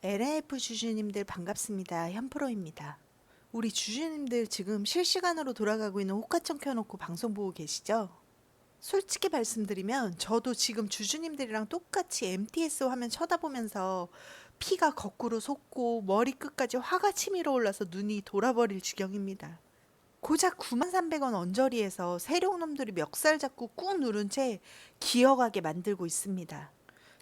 LNF 주주님들 반갑습니다. 현프로입니다. 우리 주주님들 지금 실시간으로 돌아가고 있는 호가청 켜놓고 방송 보고 계시죠? 솔직히 말씀드리면 저도 지금 주주님들이랑 똑같이 MTS 화면 쳐다보면서 피가 거꾸로 솟고 머리끝까지 화가 치밀어 올라서 눈이 돌아버릴 지경입니다. 고작 93,300원 언저리에서 세력놈들이 멱살 잡고 꾹 누른 채 기어가게 만들고 있습니다.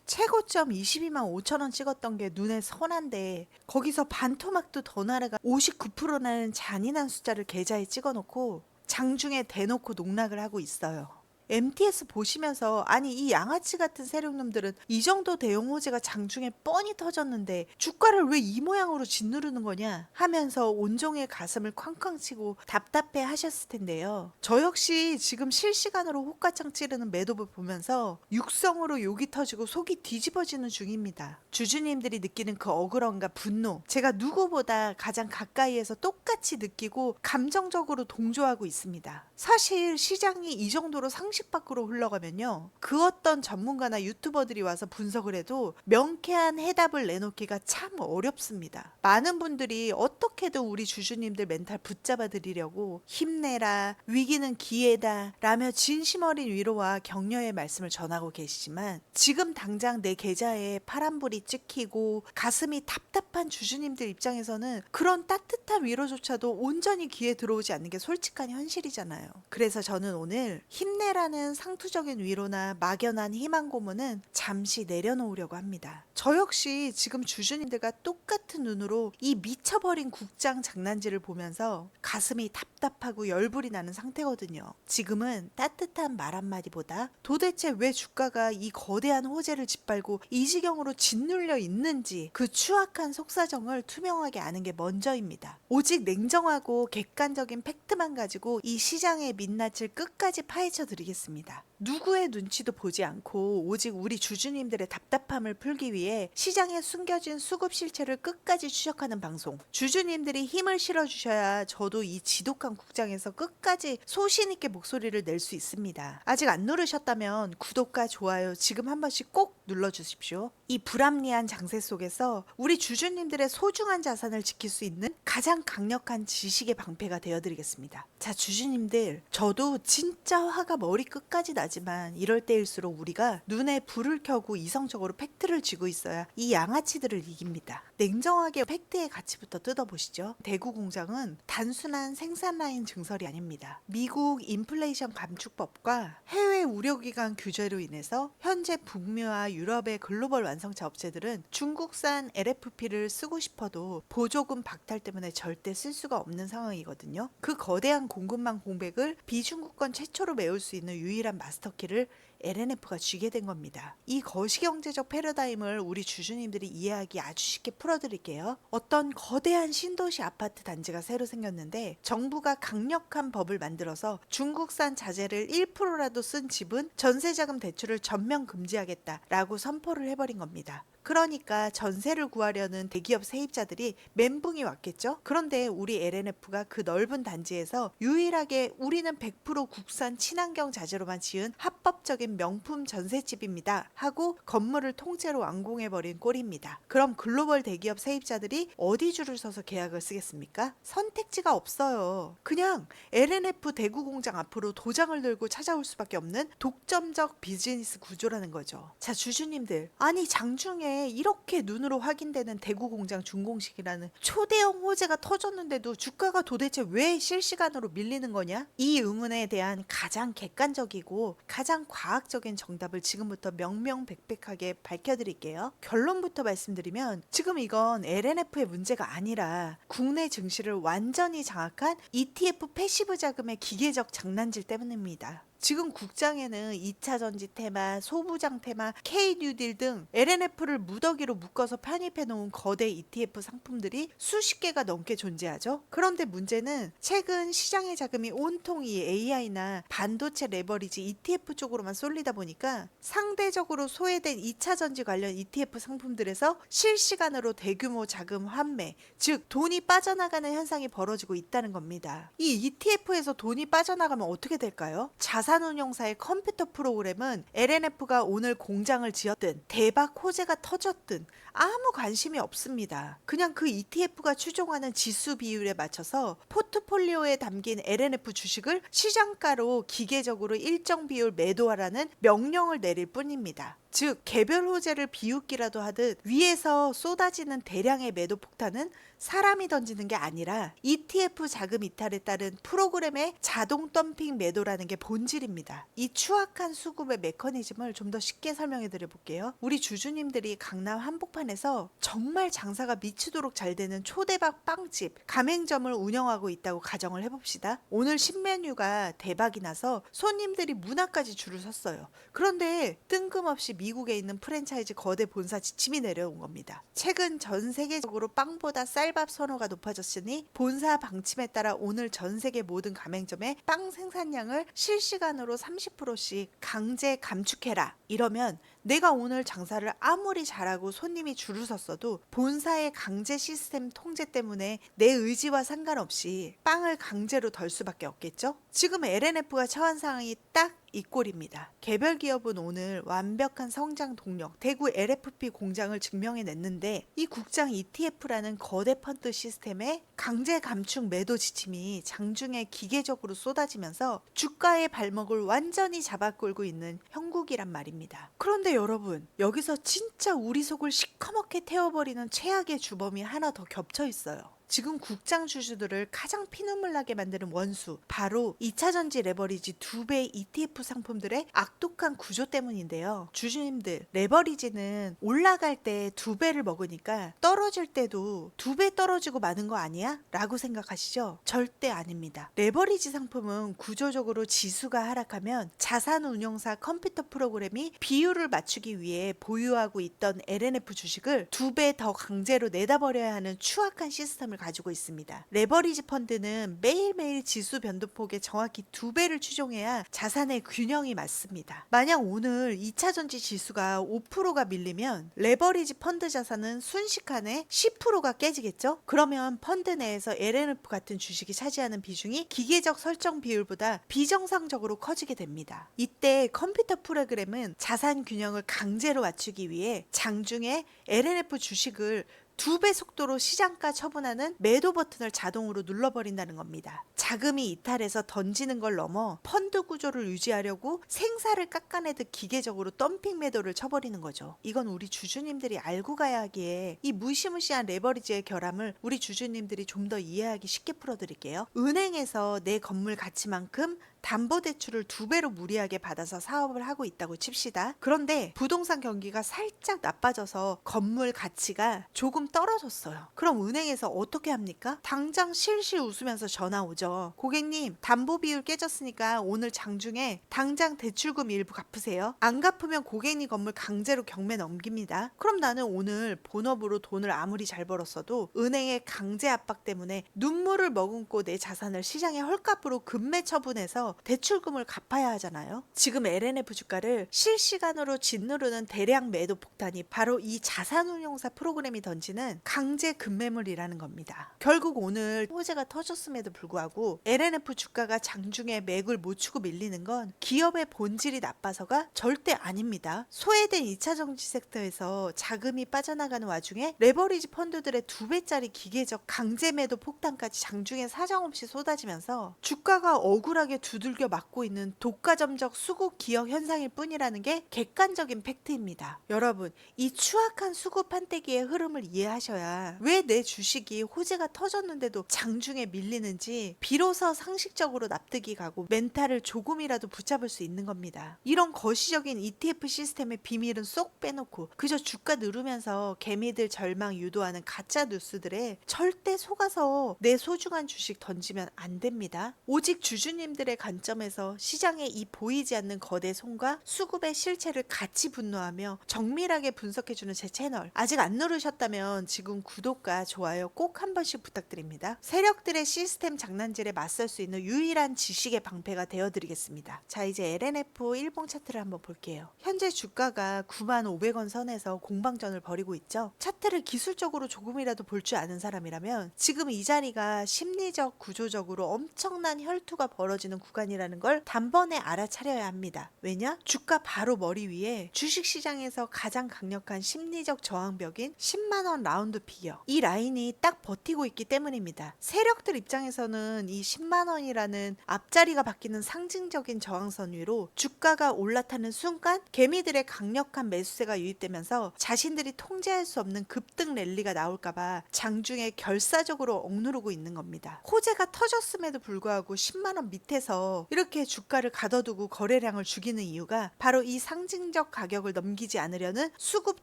최고점 22만 5천 원 찍었던 게 눈에 선한데 거기서 반토막도 더 날아가 59%라는 잔인한 숫자를 계좌에 찍어놓고 장중에 대놓고 농락을 하고 있어요. MTS 보시면서 아니 이 양아치 같은 세력놈들은 이 정도 대형 호재가 장중에 뻔히 터졌는데 주가를 왜 이 모양으로 짓누르는 거냐 하면서 온종일 가슴을 쾅쾅 치고 답답해 하셨을 텐데요. 저 역시 지금 실시간으로 호가창 찌르는 매도를 보면서 육성으로 욕이 터지고 속이 뒤집어지는 중입니다. 주주님들이 느끼는 그 억울함과 분노, 제가 누구보다 가장 가까이에서 똑같이 느끼고 감정적으로 동조하고 있습니다. 사실 시장이 이 정도로 상식 밖으로 흘러가면요, 그 어떤 전문가나 유튜버들이 와서 분석을 해도 명쾌한 해답을 내놓기가 참 어렵습니다. 많은 분들이 어떻게든 우리 주주님들 멘탈 붙잡아 드리려고 힘내라, 위기는 기회다 라며 진심 어린 위로와 격려의 말씀을 전하고 계시지만 지금 당장 내 계좌에 파란불이 찍히고 가슴이 답답한 주주님들 입장에서는 그런 따뜻한 위로조차도 온전히 귀에 들어오지 않는 게 솔직한 현실이잖아요. 그래서 저는 오늘 힘내라는 상투적인 위로나 막연한 희망 고문은 잠시 내려놓으려고 합니다. 저 역시 지금 주주님들과 똑같은 눈으로 이 미쳐버린 국장 장난질을 보면서 가슴이 답답하고 열불이 나는 상태거든요. 지금은 따뜻한 말 한마디보다 도대체 왜 주가가 이 거대한 호재를 짓밟고 이 지경으로 짓눌려 있는지 그 추악한 속사정을 투명하게 아는 게 먼저입니다. 오직 냉정하고 객관적인 팩트만 가지고 이 시장의 민낯을 끝까지 파헤쳐 드리겠습니다. 누구의 눈치도 보지 않고 오직 우리 주주님들의 답답함을 풀기 위해 시장에 숨겨진 수급 실체를 끝까지 추적하는 방송. 주주님들이 힘을 실어주셔야 저도 이 지독한 국장에서 끝까지 소신 있게 목소리를 낼 수 있습니다. 아직 안 누르셨다면 구독과 좋아요 지금 한 번씩 꼭 눌러주십시오. 이 불합리한 장세 속에서 우리 주주님들의 소중한 자산을 지킬 수 있는 가장 강력한 지식의 방패가 되어드리겠습니다. 자, 주주님들, 저도 진짜 화가 머리 끝까지 나지만 이럴 때일수록 우리가 눈에 불을 켜고 이성적으로 팩트를 쥐고 있어야 이 양아치들을 이깁니다. 냉정하게 팩트의 가치부터 뜯어보시죠. 대구 공장은 단순한 생산 라인 증설이 아닙니다. 미국 인플레이션 감축법과 해외 우려기관 규제로 인해서 현재 북미와 유럽의 글로벌 완성차 업체들은 중국산 LFP를 쓰고 싶어도 보조금 박탈 때문에 절대 쓸 수가 없는 상황이거든요. 그 거대한 공급망 공백을 비중국권 최초로 메울 수 있는 유일한 마스터키를 LNF가 쥐게 된 겁니다. 이 거시경제적 패러다임을 우리 주주님들이 이해하기 아주 쉽게 풀어드릴게요. 어떤 거대한 신도시 아파트 단지가 새로 생겼는데 정부가 강력한 법을 만들어서 중국산 자재를 1%라도 쓴 집은 전세자금 대출을 전면 금지하겠다라고 선포를 해버린 겁니다. 그러니까 전세를 구하려는 대기업 세입자들이 멘붕이 왔겠죠. 그런데 우리 LNF가 그 넓은 단지에서 유일하게 우리는 100% 국산 친환경 자재로만 지은 합법적인 명품 전셋집입니다 하고 건물을 통째로 완공해버린 꼴입니다. 그럼 글로벌 대기업 세입자들이 어디 줄을 서서 계약을 쓰겠습니까? 선택지가 없어요. 그냥 LNF 대구 공장 앞으로 도장을 들고 찾아올 수밖에 없는 독점적 비즈니스 구조라는 거죠. 자, 주주님들, 아니 장중에 이렇게 눈으로 확인되는 대구 공장 준공식이라는 초대형 호재가 터졌는데도 주가가 도대체 왜 실시간으로 밀리는 거냐? 이 의문에 대한 가장 객관적이고 가장 과학적인 정답을 지금부터 명명백백하게 밝혀드릴게요. 결론부터 말씀드리면 지금 이건 LNF의 문제가 아니라 국내 증시를 완전히 장악한 ETF 패시브 자금의 기계적 장난질 때문입니다. 지금 국장에는 2차 전지 테마, 소부장 테마, K뉴딜 등 LNF를 무더기로 묶어서 편입해 놓은 거대 ETF 상품들이 수십 개가 넘게 존재하죠. 그런데 문제는 최근 시장의 자금이 온통 이 AI나 반도체 레버리지 ETF 쪽으로만 쏠리다 보니까 상대적으로 소외된 2차 전지 관련 ETF 상품들에서 실시간으로 대규모 자금 환매, 즉 돈이 빠져나가는 현상이 벌어지고 있다는 겁니다. 이 ETF에서 돈이 빠져나가면 어떻게 될까요? 자산 자산운용사의 컴퓨터 프로그램은 LNF가 오늘 공장을 지었든 대박 호재가 터졌든 아무 관심이 없습니다. 그냥 그 ETF가 추종하는 지수 비율에 맞춰서 포트폴리오에 담긴 LNF 주식을 시장가로 기계적으로 일정 비율 매도하라는 명령을 내릴 뿐입니다. 즉 개별 호재를 비웃기라도 하듯 위에서 쏟아지는 대량의 매도 폭탄은 사람이 던지는 게 아니라 ETF 자금 이탈에 따른 프로그램의 자동 덤핑 매도라는 게 본질입니다. 이 추악한 수급의 메커니즘을 좀 더 쉽게 설명해 드려 볼게요. 우리 주주님들이 강남 한복판에서 정말 장사가 미치도록 잘 되는 초대박 빵집, 가맹점을 운영하고 있다고 가정을 해봅시다. 오늘 신메뉴가 대박이 나서 손님들이 문 앞까지 줄을 섰어요. 그런데 뜬금없이 미국에 있는 프랜차이즈 거대 본사 지침이 내려온 겁니다. 최근 전 세계적으로 빵보다 쌀밥 선호가 높아졌으니 본사 방침에 따라 오늘 전 세계 모든 가맹점의 빵 생산량을 실시간으로 30%씩 강제 감축해라. 이러면 내가 오늘 장사를 아무리 잘하고 손님이 줄을 섰어도 본사의 강제 시스템 통제 때문에 내 의지와 상관없이 빵을 강제로 덜 수밖에 없겠죠? 지금 LNF가 처한 상황이 딱 이 꼴입니다. 개별 기업은 오늘 완벽한 성장 동력, 대구 LFP 공장을 증명해냈는데 이 국장 ETF라는 거대 펀드 시스템의 강제 감축 매도 지침이 장중에 기계적으로 쏟아지면서 주가의 발목을 완전히 잡아끌고 있는 형국이란 말입니다. 그런데 여러분, 여기서 진짜 우리 속을 시커멓게 태워버리는 최악의 주범이 하나 더 겹쳐 있어요. 지금 국장 주주들을 가장 피눈물 나게 만드는 원수, 바로 2차전지 레버리지 2배 ETF 상품들의 악독한 구조 때문인데요. 주주님들, 레버리지는 올라갈 때 2배를 먹으니까 떨어질 때도 2배 떨어지고 마는 거 아니야? 라고 생각하시죠? 절대 아닙니다. 레버리지 상품은 구조적으로 지수가 하락하면 자산운용사 컴퓨터 프로그램이 비율을 맞추기 위해 보유하고 있던 LNF 주식을 2배 더 강제로 내다버려야 하는 추악한 시스템을 가지고 있습니다. 레버리지 펀드는 매일매일 지수 변동폭의 정확히 2배를 추종해야 자산의 균형이 맞습니다. 만약 오늘 2차전지 지수가 5%가 밀리면 레버리지 펀드 자산은 순식간에 10%가 깨지겠죠? 그러면 펀드 내에서 LNF 같은 주식이 차지하는 비중이 기계적 설정 비율보다 비정상적으로 커지게 됩니다. 이때 컴퓨터 프로그램은 자산 균형을 강제로 맞추기 위해 장중에 LNF 주식을 2배 속도로 시장가 처분하는 매도 버튼을 자동으로 눌러버린다는 겁니다. 자금이 이탈해서 던지는 걸 넘어 펀드 구조를 유지하려고 생사를 깎아내듯 기계적으로 덤핑 매도를 쳐버리는 거죠. 이건 우리 주주님들이 알고 가야 하기에 이 무시무시한 레버리지의 결함을 우리 주주님들이 좀 더 이해하기 쉽게 풀어드릴게요. 은행에서 내 건물 가치만큼 담보대출을 2배로 무리하게 받아서 사업을 하고 있다고 칩시다. 그런데 부동산 경기가 살짝 나빠져서 건물 가치가 조금 떨어졌어요. 그럼 은행에서 어떻게 합니까? 당장 실실 웃으면서 전화 오죠. 고객님, 담보 비율 깨졌으니까 오늘 장중에 당장 대출금 일부 갚으세요. 안 갚으면 고객님 건물 강제로 경매 넘깁니다. 그럼 나는 오늘 본업으로 돈을 아무리 잘 벌었어도 은행의 강제 압박 때문에 눈물을 머금고 내 자산을 시장에 헐값으로 급매 처분해서 대출금을 갚아야 하잖아요. 지금 LNF 주가를 실시간으로 짓누르는 대량 매도 폭탄이 바로 이 자산운용사 프로그램이 던지는 강제 급매물이라는 겁니다. 결국 오늘 호재가 터졌음에도 불구하고 LNF 주가가 장중에 맥을 못 추고 밀리는 건 기업의 본질이 나빠서가 절대 아닙니다. 소외된 2차 정지 섹터에서 자금이 빠져나가는 와중에 레버리지 펀드들의 2배짜리 기계적 강제 매도 폭탄까지 장중에 사정없이 쏟아지면서 주가가 억울하게 두들겨 맞고 있는 독과점적 수급 기억 현상일 뿐이라는 게 객관적인 팩트입니다. 여러분, 이 추악한 수급 판때기의 흐름을 이해하셔야 왜 내 주식이 호재가 터졌는데도 장중에 밀리는지 비로소 상식적으로 납득이 가고 멘탈을 조금이라도 붙잡을 수 있는 겁니다. 이런 거시적인 ETF 시스템의 비밀은 쏙 빼놓고 그저 주가 누르면서 개미들 절망 유도하는 가짜 뉴스들에 절대 속아서 내 소중한 주식 던지면 안 됩니다. 오직 주주님들의 관점에서 시장의 이 보이지 않는 거대 손과 수급의 실체를 같이 분노하며 정밀하게 분석해주는 제 채널, 아직 안 누르셨다면 지금 구독과 좋아요 꼭 한 번씩 부탁드립니다. 세력들의 시스템 장난질에 맞설 수 있는 유일한 지식의 방패가 되어드리겠습니다. 자, 이제 LNF 일봉 차트를 한번 볼게요. 현재 주가가 95,500원 선에서 공방전을 벌이고 있죠. 차트를 기술적으로 조금이라도 볼 줄 아는 사람이라면 지금 이 자리가 심리적 구조적으로 엄청난 혈투가 벌어지는 구간 구간이라는 걸 단번에 알아차려야 합니다. 왜냐? 주가 바로 머리 위에 주식시장에서 가장 강력한 심리적 저항벽인 10만 원 라운드 피겨. 이 라인이 딱 버티고 있기 때문입니다. 세력들 입장에서는 이 10만 원이라는 앞자리가 바뀌는 상징적인 저항선 위로 주가가 올라타는 순간 개미들의 강력한 매수세가 유입되면서 자신들이 통제할 수 없는 급등 랠리가 나올까봐 장중에 결사적으로 억누르고 있는 겁니다. 호재가 터졌음에도 불구하고 10만 원 밑에서 이렇게 주가를 가둬두고 거래량을 죽이는 이유가 바로 이 상징적 가격을 넘기지 않으려는 수급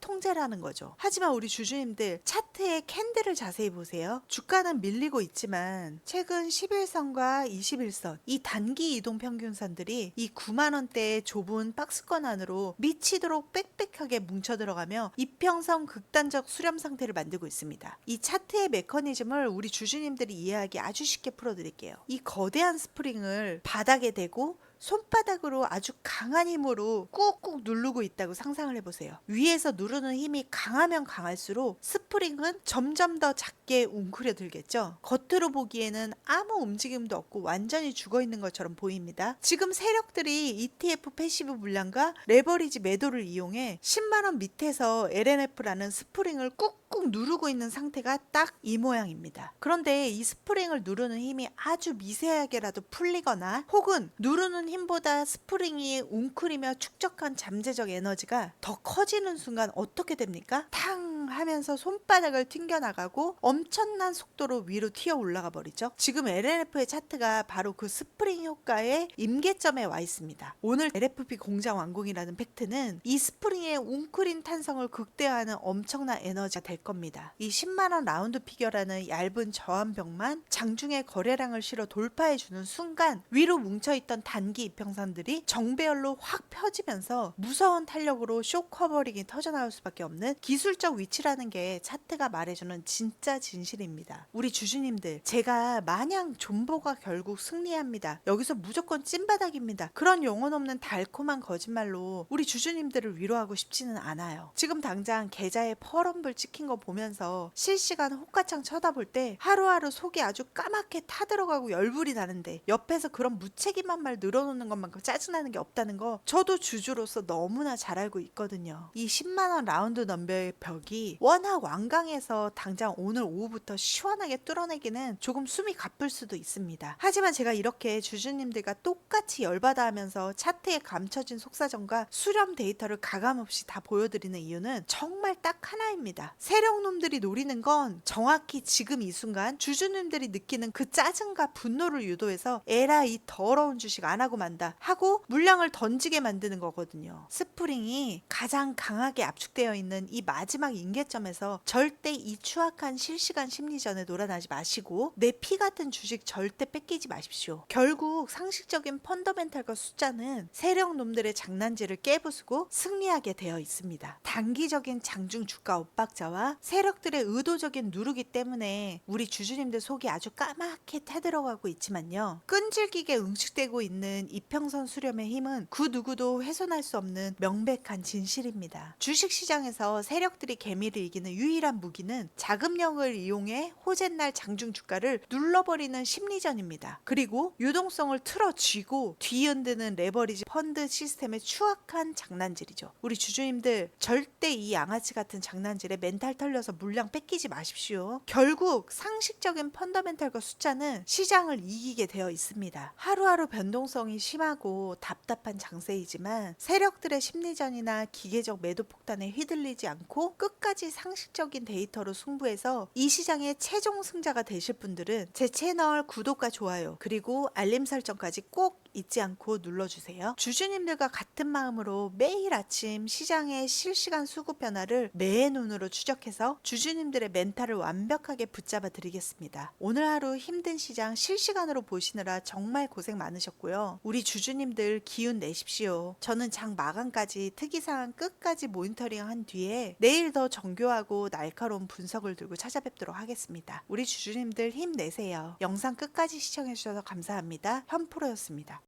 통제라는 거죠. 하지만 우리 주주님들 차트의 캔들을 자세히 보세요. 주가는 밀리고 있지만 최근 11선과 21선 이 단기 이동 평균선들이 이 9만 원대의 좁은 박스권 안으로 미치도록 빽빽하게 뭉쳐 들어가며 이평선 극단적 수렴 상태를 만들고 있습니다. 이 차트의 메커니즘을 우리 주주님들이 이해하기 아주 쉽게 풀어드릴게요. 이 거대한 스프링을 바닥에 대고 손바닥으로 아주 강한 힘으로 꾹꾹 누르고 있다고 상상을 해보세요. 위에서 누르는 힘이 강하면 강할수록 스프링은 점점 더 작게 웅크려 들겠죠. 겉으로 보기에는 아무 움직임도 없고 완전히 죽어있는 것처럼 보입니다. 지금 세력들이 ETF 패시브 물량과 레버리지 매도를 이용해 10만원 밑에서 LNF라는 스프링을 꾹꾹 누르고 있는 상태가 딱 이 모양입니다. 그런데 이 스프링을 누르는 힘이 아주 미세하게라도 풀리거나 혹은 누르는 힘보다 스프링이 웅크리며 축적한 잠재적 에너지가 더 커지는 순간 어떻게 됩니까? 탕 하면서 손바닥을 튕겨나가고 엄청난 속도로 위로 튀어 올라가 버리죠. 지금 LNF의 차트가 바로 그 스프링 효과의 임계점에 와 있습니다. 오늘 LFP 공장 완공이라는 팩트는 이 스프링의 웅크린 탄성을 극대화하는 엄청난 에너지가 될 겁니다. 이 10만원 라운드 피겨라는 얇은 저항벽만 장중에 거래량을 실어 돌파해주는 순간 위로 뭉쳐있던 단기 이평선들이 정배열로 확 펴지면서 무서운 탄력으로 쇼 커버링이 터져나올 수밖에 없는 기술적 위치라는 게 차트가 말해주는 진짜 진실입니다. 우리 주주님들, 제가 마냥 존버가 결국 승리합니다, 여기서 무조건 찐바닥입니다, 그런 영혼 없는 달콤한 거짓말로 우리 주주님들을 위로하고 싶지는 않아요. 지금 당장 계좌에 펄엄불 찍힌 거 보면서 실시간 호가창 쳐다볼 때 하루하루 속이 아주 까맣게 타들어가고 열불이 나는데 옆에서 그런 무책임한 말 늘어놓는 것만큼 짜증나는 게 없다는 거 저도 주주로서 너무나 잘 알고 있거든요. 이 10만원 라운드 넘버의 벽이 워낙 완강해서 당장 오늘 오후부터 시원하게 뚫어내기는 조금 숨이 가쁠 수도 있습니다. 하지만 제가 이렇게 주주님들과 똑같이 열받아 하면서 차트에 감춰진 속사정과 수렴 데이터를 가감없이 다 보여드리는 이유는 정말 딱 하나입니다. 세력놈들이 노리는 건 정확히 지금 이 순간 주주님들이 느끼는 그 짜증과 분노를 유도해서 에라 이 더러운 주식 안 하고 만다 하고 물량을 던지게 만드는 거거든요. 스프링이 가장 강하게 압축되어 있는 이 마지막 임계점에서 절대 이 추악한 실시간 심리전에 놀아나지 마시고 내 피 같은 주식 절대 뺏기지 마십시오. 결국 상식적인 펀더멘탈과 숫자는 세력놈들의 장난질을 깨부수고 승리하게 되어 있습니다. 단기적인 장중 주가 엇박자와 세력들의 의도적인 누르기 때문에 우리 주주님들 속이 아주 까맣게 타들어가고 있지만요, 끈질기게 응축되고 있는 이평선 수렴의 힘은 그 누구도 훼손할 수 없는 명백한 진실입니다. 주식시장에서 세력들이 개미를 이기는 유일한 무기는 자금력을 이용해 호재날 장중 주가를 눌러버리는 심리전입니다. 그리고 유동성을 틀어쥐고 뒤흔드는 레버리지 펀드 시스템의 추악한 장난질이죠. 우리 주주님들 절대 이 양아치 같은 장난질에 멘탈 털려서 물량 뺏기지 마십시오. 결국 상식적인 펀더멘탈과 숫자는 시장을 이기게 되어 있습니다. 하루하루 변동성이 심하고 답답한 장세이지만 세력들의 심리전이나 기계적 매도 폭탄에 휘둘리지 않고 끝까지 상식적인 데이터로 승부해서 이 시장의 최종 승자가 되실 분들은 제 채널 구독과 좋아요 그리고 알림 설정까지 꼭 잊지 않고 눌러주세요. 주주님들과 같은 마음으로 매일 아침 시장의 실시간 수급 변화를 매의 눈으로 추적해서 주주님들의 멘탈을 완벽하게 붙잡아 드리겠습니다. 오늘 하루 힘든 시장 실시간으로 보시느라 정말 고생 많으셨고요. 우리 주주님들 기운 내십시오. 저는 장 마감까지 특이사항 끝까지 모니터링한 뒤에 내일 더 정교하고 날카로운 분석을 들고 찾아뵙도록 하겠습니다. 우리 주주님들 힘내세요. 영상 끝까지 시청해주셔서 감사합니다. 현프로였습니다.